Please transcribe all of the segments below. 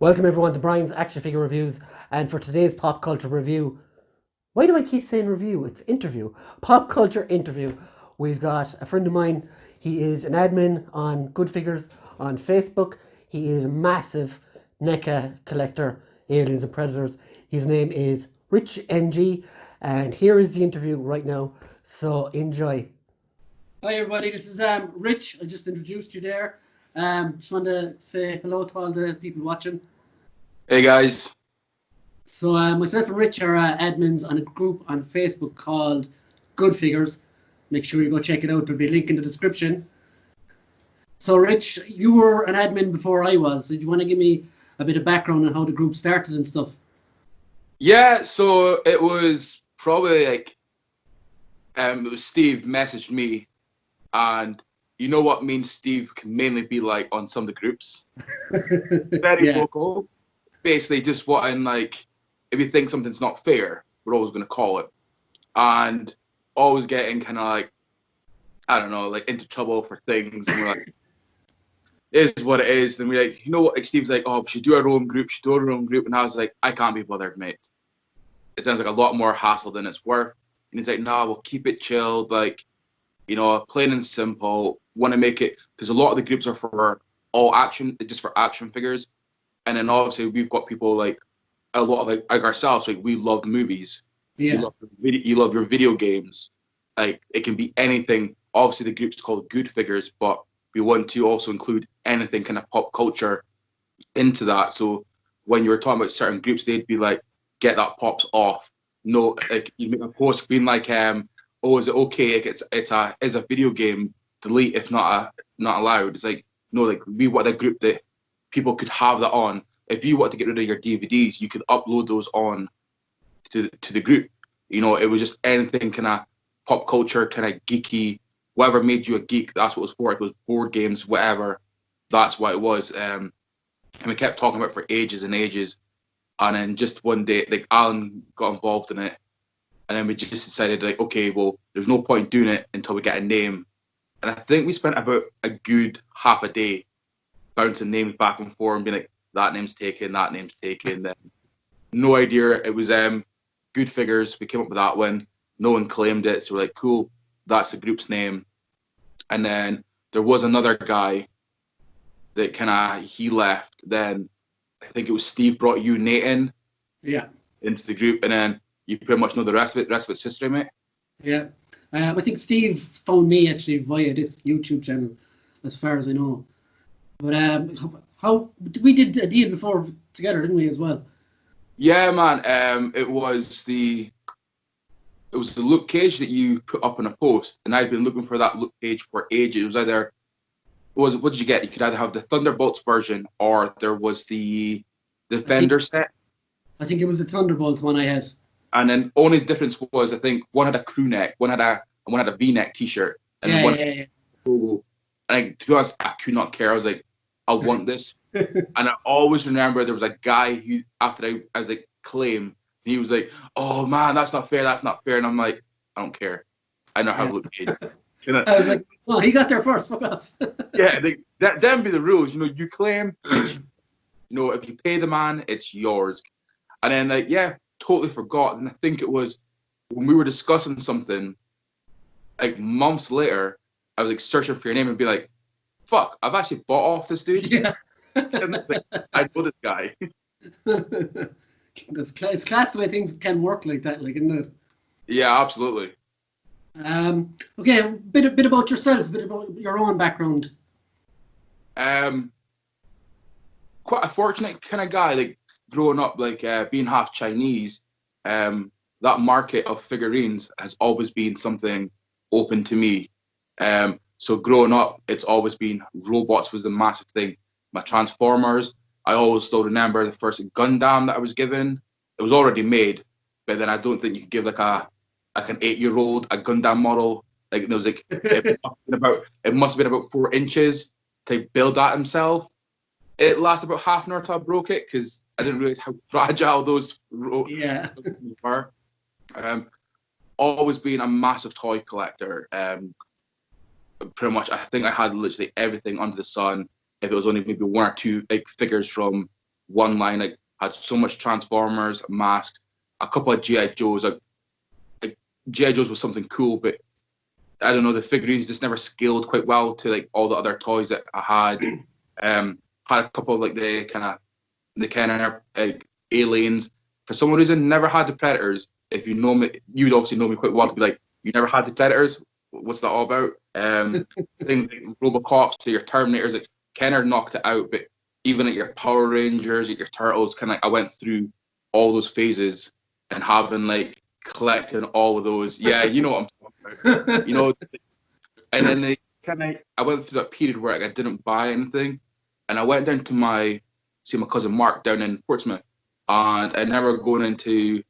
Welcome everyone to Brian's Action Figure Reviews, and for today's pop culture review, why do I keep saying review? It's interview. Pop culture interview. We've got a friend of mine. He is an admin on Goodfigures on Facebook. He is a massive NECA collector, aliens and predators. His name is Rich NG, and here is the interview right now. So enjoy. Hi everybody, this is Rich. I just introduced you there. Just want to say hello to all the people watching. Hey guys. So myself and Rich are admins on a group on Facebook called Goodfigures. Make sure you go check it out. There'll be a link in the description. So Rich, you were an admin before I was. Did you want to give me a bit of background on how the group started and stuff? Yeah, so it was probably like it was Steve messaged me, and you know what me and Steve can mainly be like on some of the groups. Very vocal. Basically just wanting, like, if you think something's not fair, we're always going to call it. And always getting kind of like, I don't know, like into trouble for things. And we're like, it is what it is. Then we're like, you know what? Like Steve's like, oh, we should do our own group, should do our own group. And I was like, I can't be bothered, mate. It sounds like a lot more hassle than it's worth. And he's like, no, we'll keep it chilled, like, you know, plain and simple. Want to make it, because a lot of the groups are for all action, just for action figures. And then obviously we've got people like a lot of like ourselves. Like we love movies. Yeah. You love your video games. Like it can be anything. Obviously the group's called Goodfigures, but we want to also include anything kind of pop culture into that. So when you were talking about certain groups, they'd be like, get that pops off. No, like you make a post being like, oh, is it okay? Like it's a video game. Delete if not allowed. It's like no, like we want a group that people could have that on. If you want to get rid of your DVDs, you could upload those on to the group. You know, it was just anything kind of pop culture, kind of geeky, whatever made you a geek, that's what it was for. If it was board games, whatever, that's what it was. And we kept talking about it for ages and ages. And then just one day, like Alan got involved in it. And then we just decided, like, okay, well, there's no point doing it until we get a name. And I think we spent about a good half a day bouncing names back and forth and being like, that name's taken, that name's taken. Then no idea. It was Goodfigures. We came up with that one. No one claimed it. So we're like, cool, that's the group's name. And then there was another guy that he left. Then I think it was Steve brought you, Nathan, into the group. And then you pretty much know the rest of it. The rest of it's history, mate. Yeah. I think Steve found me actually via this YouTube channel, as far as I know. But how we did a deal before together, didn't we, as well? Yeah, man. It was the Luke Cage that you put up on a post, and I'd been looking for that Luke Cage for ages. It was either what did you get? You could either have the Thunderbolts version, or there was the Defender set. I think it was the Thunderbolts one I had. And then only difference was I think one had a crew neck, one had a V-neck T-shirt, and And to be honest, I could not care. I was like, I want this. And I always remember there was a guy who, after I was like, claim, he was like, oh man, that's not fair. And I'm like, I don't care. I know how to look paid. I was like, well, he got there first. Fuck off. Yeah, them be the rules. You know, you claim, you know, if you pay the man, it's yours. And then, like, yeah, totally forgot. And I think it was when we were discussing something, like months later, I was like searching for your name and be like, fuck, I've actually bought off this dude. Yeah. Like, I know this guy. It's class the way things can work like that, like, isn't it? Yeah, absolutely. Okay, a bit about yourself, a bit about your own background. Quite a fortunate kind of guy, like growing up, like being half Chinese. That market of figurines has always been something open to me. So growing up, it's always been robots was the massive thing. My Transformers, I always still remember the first Gundam that I was given. It was already made, but then I don't think you could give like an 8-year-old a Gundam model. Like there was like it must have been about 4 inches to build that himself. It lasted about half an hour till I broke it because I didn't realize how fragile those were. Always been a massive toy collector. Pretty much, I think I had literally everything under the sun. If it was only maybe 1 or 2 like figures from one line. Like, had so much Transformers, masks, a couple of GI Joes. Like GI Joes was something cool, but I don't know, the figurines just never scaled quite well to like all the other toys that I had. Had a couple of like the kind of like aliens. For some reason, never had the Predators. If you know me, you would obviously know me quite well to be like, you never had the Predators. What's that all about? Things like Robocops to your Terminators, like Kenner knocked it out, but even at your Power Rangers, at your Turtles, kind of I went through all those phases and having like collecting all of those. Yeah, you know what I'm talking about. You know, and then they I went through that period where like, I didn't buy anything, and I went down to see my cousin Mark down in Portsmouth, and I remember going into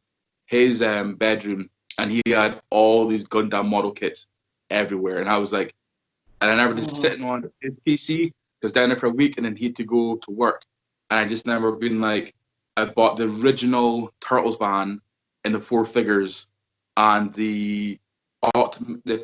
his bedroom, and he had all these Gundam model kits everywhere, and I was like, and I remember just sitting on his PC, because down there for a week, and then he had to go to work, and I just remember being like, I bought the original Turtles van in the 4 figures, and the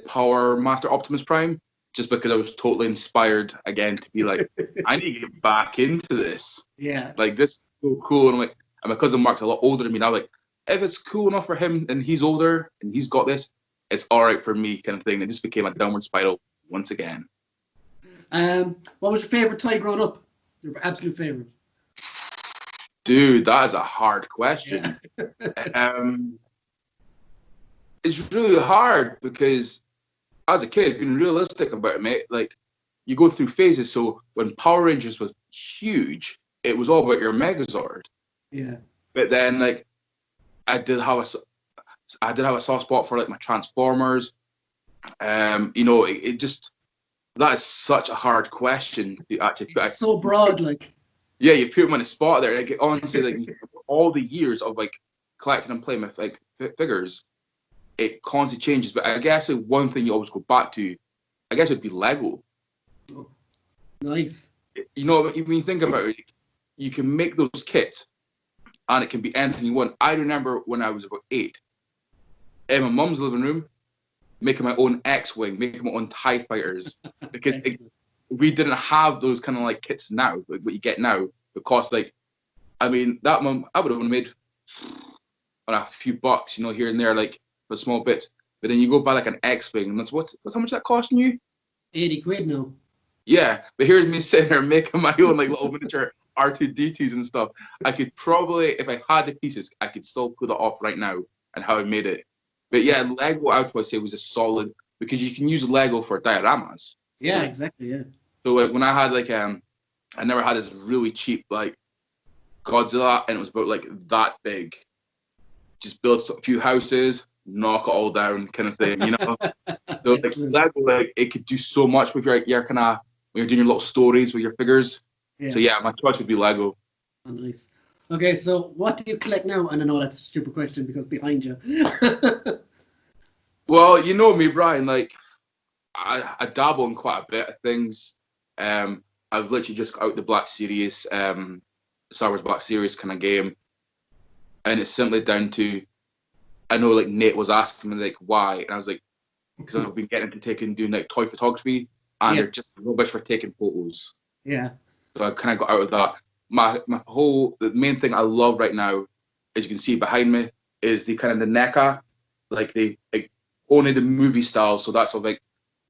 Power Master Optimus Prime, just because I was totally inspired again to be like, I need to get back into this. Yeah. Like, this is so cool. And I'm like, and my cousin Mark's a lot older than me. And I'm like, if it's cool enough for him and he's older and he's got this, it's all right for me, kind of thing. It just became a downward spiral once again. What was your favorite toy growing up? Your absolute favorite? Dude, that is a hard question. Yeah. It's really hard because as a kid, being realistic about it, mate, like, you go through phases. So when Power Rangers was huge, it was all about your Megazord. Yeah. But then, like, I did have a soft spot for like my Transformers. You know, it just, that is such a hard question to actually put. It's so broad, like. Yeah, you put them on the spot there. Like, honestly, like all the years of like collecting and playing with like figures, it constantly changes. But I guess like, one thing you always go back to, I guess, would be Lego. Oh, nice. You know, when you think about it, you can make those kits, and it can be anything you want. I remember when I was about 8, in my mum's living room, making my own X-Wing, making my own TIE fighters, because we didn't have those kind of like kits now, like what you get now. Because like, I mean, that one I would have only made on a few bucks, you know, here and there, like for small bits. But then you go buy like an X-Wing, and that's what's how much that costing you? 80 quid now. Yeah, but here's me sitting there making my own like little miniature R2-D2s and stuff. I could probably, if I had the pieces, I could still pull that off right now and how I made it. But yeah, Lego I would say was a solid, because you can use Lego for dioramas. Yeah, exactly. Yeah. So like when I had like I never had this really cheap like Godzilla, and it was about like that big. Just build a few houses, knock it all down, kind of thing, you know. So like Lego, like it could do so much with your kind of when you're doing your little stories with your figures. Yeah. So yeah, my choice would be Lego. Oh, nice. Okay, so what do you collect now? And I know that's a stupid question because behind you. Well, you know me, Brian. Like I dabble in quite a bit of things. I've literally just got out the Black Series, Star Wars Black Series kind of game, and it's simply down to, I know like Nate was asking me like why, and I was like, because I've been getting into doing like toy photography, and they're just rubbish for taking photos. Yeah. So I kind of got out of that. The main thing I love right now, as you can see behind me, is the kind of the NECA, like only the movie style. So that's of like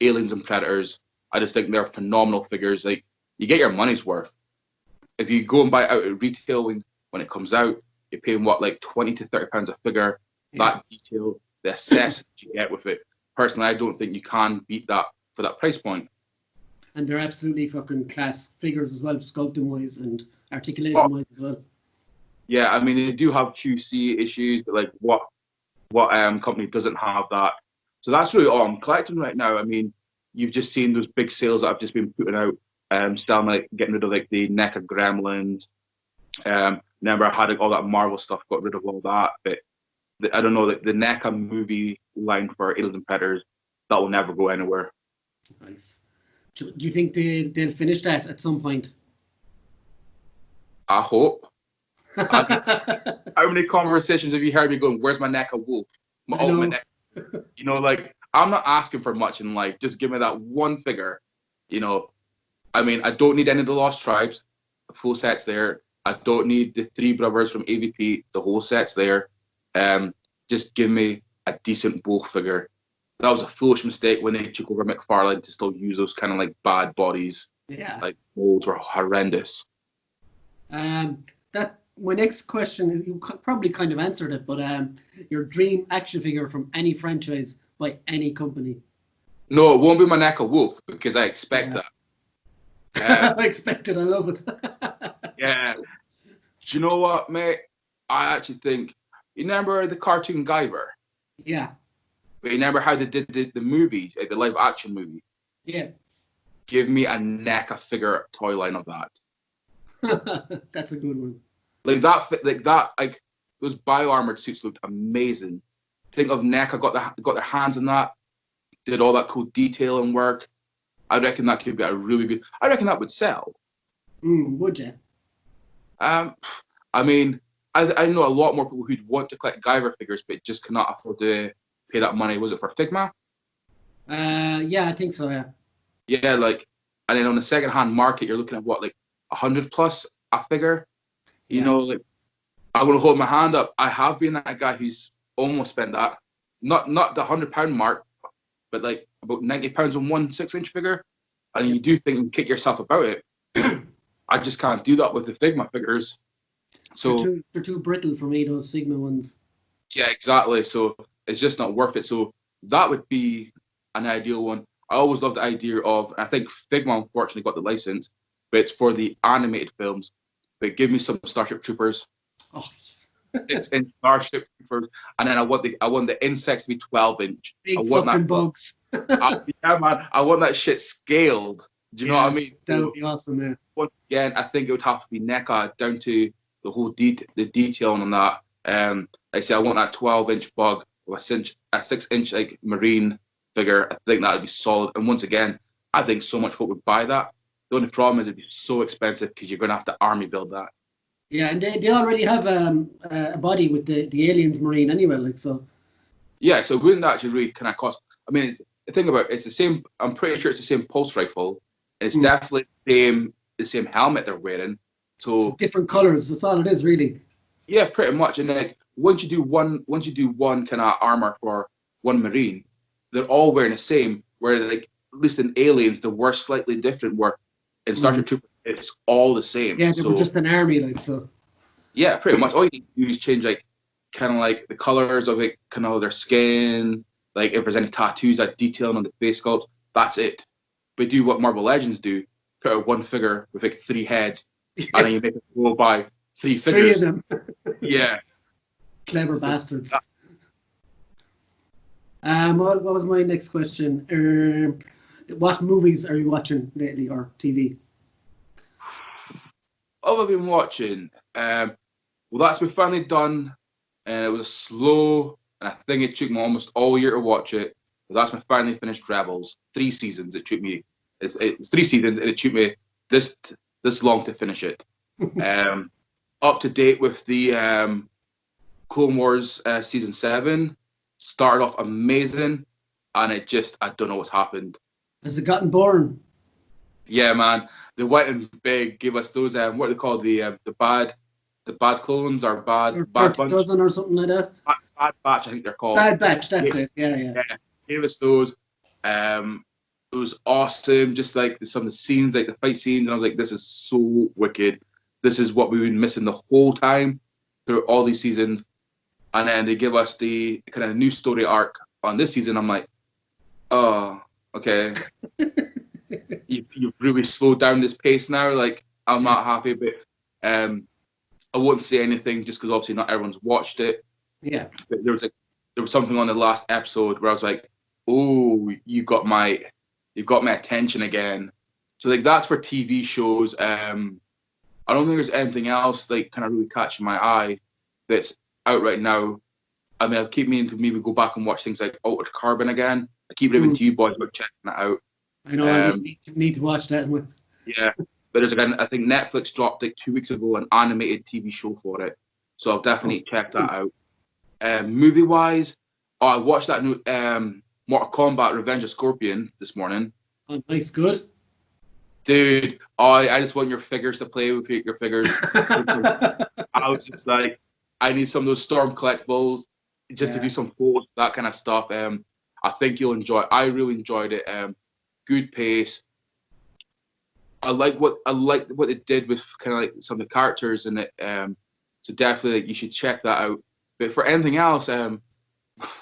Aliens and Predators. I just think they're phenomenal figures. Like, you get your money's worth. If you go and buy it out at retail when it comes out, you're paying what, like £20 to £30 a figure. Yeah. That detail, the access you get with it. Personally, I don't think you can beat that for that price point. And they're absolutely fucking class figures as well, sculpting wise and articulation wise as well. Yeah, I mean, they do have QC issues, but like what company doesn't have that? So that's really all I'm collecting right now. I mean, you've just seen those big sales that I've just been putting out, still like getting rid of like the NECA Gremlins. Remember I had like, all that Marvel stuff, got rid of all that. But I don't know, like the NECA movie line for Aliens and Predators, that will never go anywhere. Nice. Do you think they'll finish that at some point? I hope. How many conversations have you heard me going, where's my NECA wolf? My ultimate NECA. You know, like, I'm not asking for much in life. Just give me that one figure. You know, I mean, I don't need any of the Lost Tribes. The full set's there. I don't need the three brothers from AVP. The whole set's there. Just give me a decent wolf figure. That was a foolish mistake when they took over McFarlane to still use those kind of like bad bodies. Yeah. Like molds were horrendous. That my next question, you probably kind of answered it, but your dream action figure from any franchise by any company. No, it won't be my NECA wolf because I expect that. I expect it. I love it. Yeah. Do you know what, mate? I actually think, you remember the cartoon Guyver? Yeah. But you remember how they did the movie, the live action movie? Yeah. Give me a NECA figure toy line of that. That's a good one. Like those bio-armored suits looked amazing. Think of NECA got their hands on that, did all that cool detailing work. I reckon that could be a really good. I reckon that would sell. Would you? I mean, I know a lot more people who'd want to collect Guyver figures, but just cannot afford to pay that money. Was it for Figma? Yeah, I think so. Yeah. Yeah, like, and then on the second-hand market, you're looking at what, like 100 plus a figure. You know, like, I'm gonna hold my hand up. I have been that guy who's almost spent that, not the £100 mark, but like about £90 on one 6-inch figure, and you do think and kick yourself about it. I just can't do that with the Figma figures. So they're too brittle for me, those Figma ones. Yeah, exactly. So it's just not worth it. So that would be an ideal one. I always loved the idea of, I think Figma unfortunately got the license, but it's for the animated films. But give me some Starship Troopers. Oh. It's in Starship Troopers, and then I want the insects to be 12-inch. Big I want fucking that bugs. Yeah, man. I want that shit scaled. Do you know what I mean? That would be awesome, man. Once again, I think it would have to be NECA down to the whole the detailing on that. Like I say, I want that 12-inch bug with a 6-inch like marine figure. I think that would be solid. And once again, I think so much folk would buy that. The only problem is it'd be so expensive because you're going to have to army build that. Yeah, and they already have a body with the aliens marine anyway, like so. Yeah, so it wouldn't actually really kind of cost. I mean, the thing about it's the same. I'm pretty sure it's the same pulse rifle. And it's definitely the same helmet they're wearing. So it's different colors. That's all it is, really. Yeah, pretty much. And like once you do one kind of armor for one marine, they're all wearing the same. Where like at least in Aliens, they were slightly different. Where in Starship Troopers, it's all the same. Yeah, they were just an army, like so. Yeah, pretty much. All you need to do is change like kind of like the colors of it, kind of their skin, like if there's any tattoos, that detailing on the face sculpt. That's it. But do what Marvel Legends do: put out one figure with like 3 heads, and then you make it go by 3 figures. 3 of them. Yeah. Clever bastards. What was my next question? What movies are you watching lately, or TV? What have I been watching? Well, that's been finally done, and it was slow, and I think it took me almost all year to watch it. But that's my finally finished Rebels. 3 seasons. It took me. It's 3 seasons, and it took me this long to finish it. Up to date with the Clone Wars season 7. Started off amazing, and it just I don't know what's happened. Has it gotten boring? Yeah, man. They went in big, gave us those what are they called, the bad clones or bad bunch, dozen or something like that. Bad batch, I think they're called. Bad Batch, that's it. Yeah. Gave us those. It was awesome. Just like some of the scenes, like the fight scenes, and I was like, this is so wicked. This is what we've been missing the whole time through all these seasons. And then they give us the kind of new story arc on this season. I'm like, oh, okay. You've really slowed down this pace now. Like, I'm not happy, but I won't say anything just because obviously not everyone's watched it. Yeah. But there was something on the last episode where I was like, oh, you got my attention again. So like that's for TV shows. I don't think there's anything else like kind of really catching my eye that's out right now. I mean, I keep meaning to maybe go back and watch things like Altered Carbon again. I keep raving to you boys about checking that out. I know, I need to watch that one. Yeah, but there's again, I think Netflix dropped like 2 weeks ago an animated TV show for it, so I'll definitely check that out. Movie wise, I watched that new Mortal Kombat: Revenge of Scorpion this morning. Oh, nice, good. dude, I just want your figures to play with your figures. I was just like, I need some of those Storm collectibles just to do some photos, that kind of stuff. I think you'll enjoy it. I really enjoyed it. Good pace. I like what it did with kind of like some of the characters in it. So definitely you should check that out. But for anything else, well,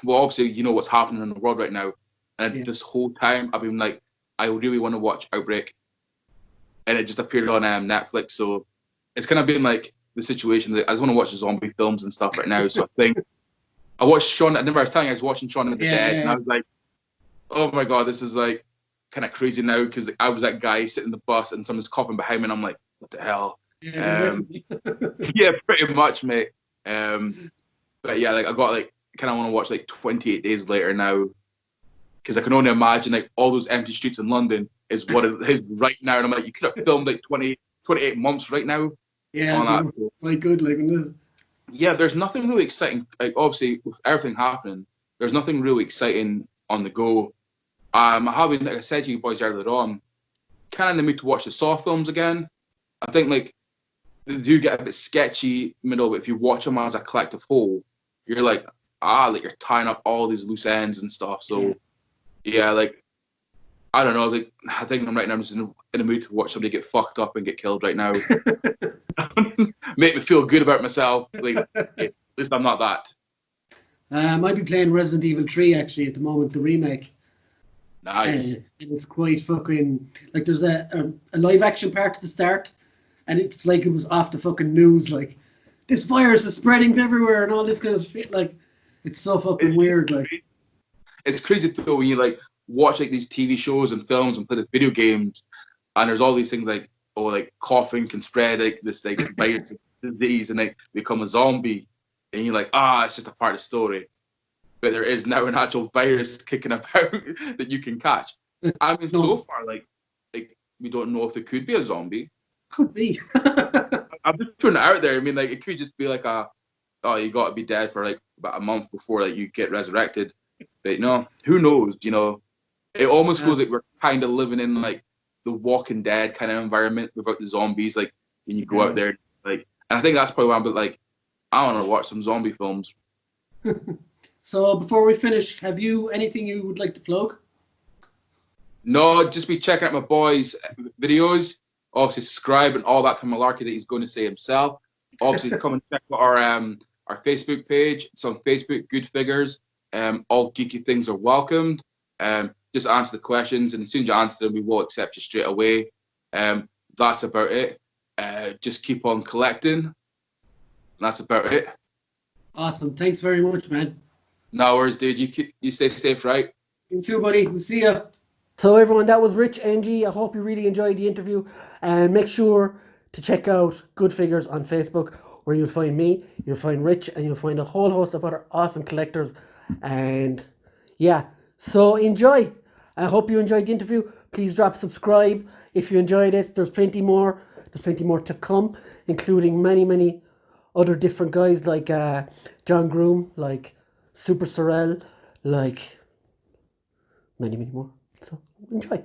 obviously you know what's happening in the world right now, and this whole time I've been like, I really want to watch Outbreak, and it just appeared on Netflix. So it's kind of been like the situation that I just want to watch zombie films and stuff right now. So I think I watched Shaun. I remember I was telling you I was watching Shaun of the Dead, and I was like, oh my god, this is like kind of crazy now because I was that guy sitting in the bus and someone's coughing behind me, and I'm like, what the hell? Yeah, pretty much, mate. But yeah, like I got like kind of want to watch like 28 Days Later now because I can only imagine like all those empty streets in London is what it is right now, and I'm like, you could have filmed like 28 months right now. Yeah, quite good, like. Yeah, there's nothing really exciting. Like obviously, with everything happening, there's nothing really exciting on the go. I'm having, like I said to you boys earlier on, kind of in the mood to watch the Saw films again. I think like they do get a bit sketchy middle, but if you watch them as a collective whole, you're like you're tying up all these loose ends and stuff. So yeah, like I don't know. Like I think right now I'm just in the mood to watch somebody get fucked up and get killed right now. Make me feel good about myself. Like at least I'm not that. I might be playing Resident Evil 3 actually at the moment, the remake. Nice. And it's quite fucking like there's a live action part at the start, and it's like it was off the fucking news, like this virus is spreading everywhere and all this kind of shit. Like it's so fucking weird. Like it's crazy though when you like watch like these TV shows and films and play the video games, and there's all these things like like coughing can spread like this like virus disease and like become a zombie, and you're like it's just a part of the story. But there is now an actual virus kicking about that you can catch. I mean, so far, like we don't know if there could be a zombie. Could be. I'm just putting it out there. I mean, like it could just be like you got to be dead for like about a month before like you get resurrected. But no, who knows? You know, it almost feels like we're kind of living in like the Walking Dead kind of environment without the zombies. Like when you go out there, like, and I think that's probably why I'm like, I want to watch some zombie films. So before we finish, have you anything you would like to plug? No, just be checking out my boys' videos. Obviously, subscribe and all that kind of malarkey that he's going to say himself. Obviously, come and check out our Facebook page. It's on Facebook, Goodfigures. All geeky things are welcomed. Just answer the questions, and as soon as you answer them, we will accept you straight away. That's about it. Just keep on collecting. That's about it. Awesome. Thanks very much, man. No worries, dude. You stay safe, right? You too, buddy. We'll see ya. So everyone, that was Rich NG. I hope you really enjoyed the interview, and make sure to check out Goodfigures on Facebook, where you'll find me, you'll find Rich, and you'll find a whole host of other awesome collectors. And yeah, so enjoy. I hope you enjoyed the interview. Please drop subscribe if you enjoyed it. There's plenty more. There's plenty more to come, including many other different guys like John Groom, like Super Sorrel, like many more. So enjoy.